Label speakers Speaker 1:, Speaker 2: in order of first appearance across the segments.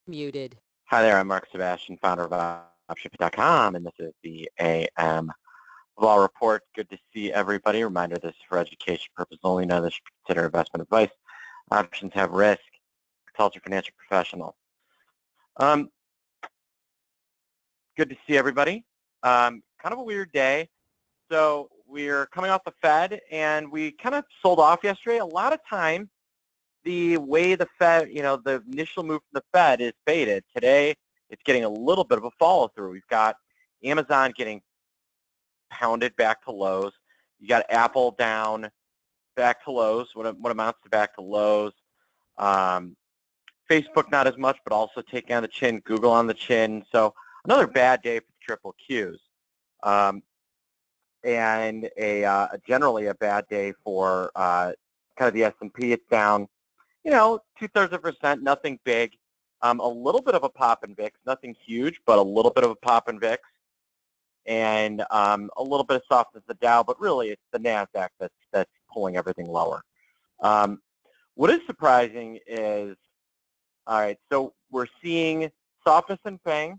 Speaker 1: Muted.
Speaker 2: Hi there, I'm Mark Sebastian, founder of OptionPit.com, and this is the AM Vol Report. Good to see everybody. Reminder, this is for education purposes only. None of this should be considered investment advice. Options have risk. Consult your financial professional. Good to see everybody. Kind of a weird day. So we're coming off the Fed, and we kind of sold off yesterday. A lot of time, the way the Fed, the initial move from the Fed is faded. Today, it's getting a little bit of a follow-through. We've got Amazon getting pounded back to lows. You got Apple down back to lows, what amounts to back to lows. Facebook not as much, but also taking on the chin. Google on the chin. So another bad day for triple Qs. And generally a bad day for kind of the S&P. It's down, 0.2%, nothing big. A little bit of a pop in VIX, nothing huge, but a little bit of a pop in VIX. And a little bit of softness in the Dow, but really it's the NASDAQ that's pulling everything lower. What is surprising is, all right, so we're seeing softness in FANG,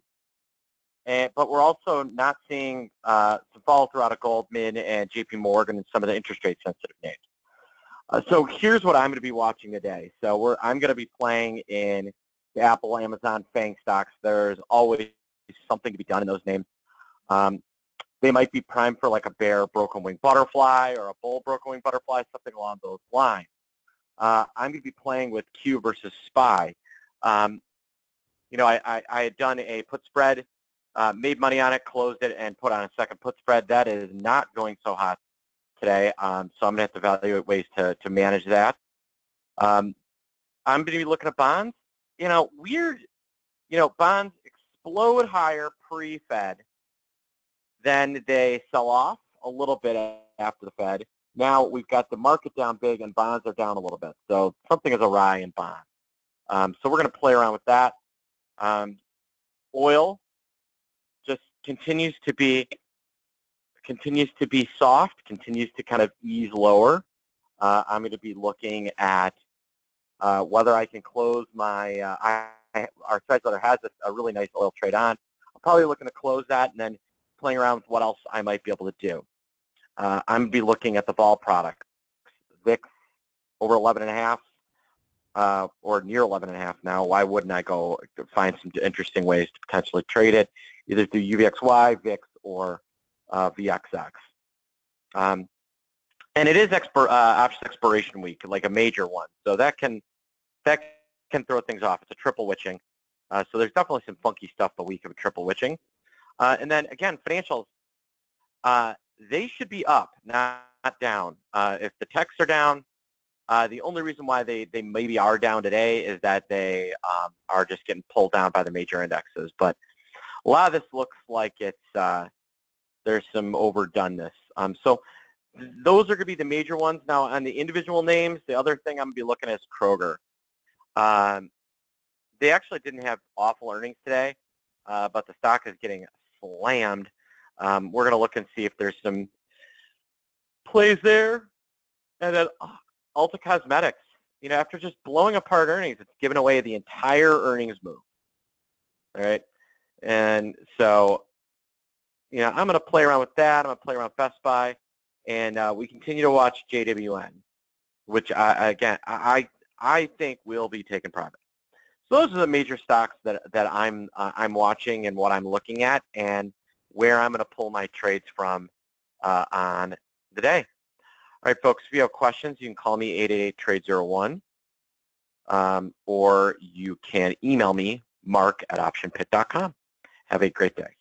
Speaker 2: but we're also not seeing some follow through out of Goldman and JP Morgan and some of the interest rate sensitive names. So here's what I'm going to be watching today. So I'm going to be playing in the Apple, Amazon, FANG stocks. There's always something to be done in those names. They might be primed for like a bear broken wing butterfly or a bull broken wing butterfly, something along those lines. I'm going to be playing with Q versus SPY. I had done a put spread, made money on it, closed it, and put on a second put spread. That is not going so hot today, so I'm going to have to evaluate ways to manage that. I'm going to be looking at bonds. Bonds explode higher pre-Fed. Then they sell off a little bit after the Fed. Now we've got the market down big and bonds are down a little bit. So something is awry in bonds. So we're going to play around with that. Oil just continues to be soft, continues to kind of ease lower. I'm going to be looking at whether I can close my, our Sizeweather has a really nice oil trade on. I'm probably looking to close that and then playing around with what else I might be able to do. I'm going to be looking at the vol product. VIX over 11.5 or near 11.5 now. Why wouldn't I go find some interesting ways to potentially trade it, either through UVXY, VIX, or VXX. And it is option expiration week, like a major one. So that can throw things off. It's a triple witching. So there's definitely some funky stuff the week of a triple witching. And then, again, financials, they should be up, not down. If the techs are down, the only reason why they maybe are down today is that they are just getting pulled down by the major indexes. But a lot of this looks like it's there's some overdoneness. So those are going to be the major ones. Now, on the individual names, the other thing I'm going to be looking at is Kroger. They actually didn't have awful earnings today, but the stock is getting slammed. We're going to look and see if there's some plays there. And then Ulta Cosmetics, after just blowing apart earnings, it's given away the entire earnings move. All right. And so, I'm going to play around with that. I'm going to play around with Best Buy. And we continue to watch JWN, which, I think will be taken private. So those are the major stocks that I'm watching and what I'm looking at and where I'm going to pull my trades from on the day. All right, folks, if you have questions, you can call me 888-TRADE-01, or you can email me, mark@optionpit.com. Have a great day.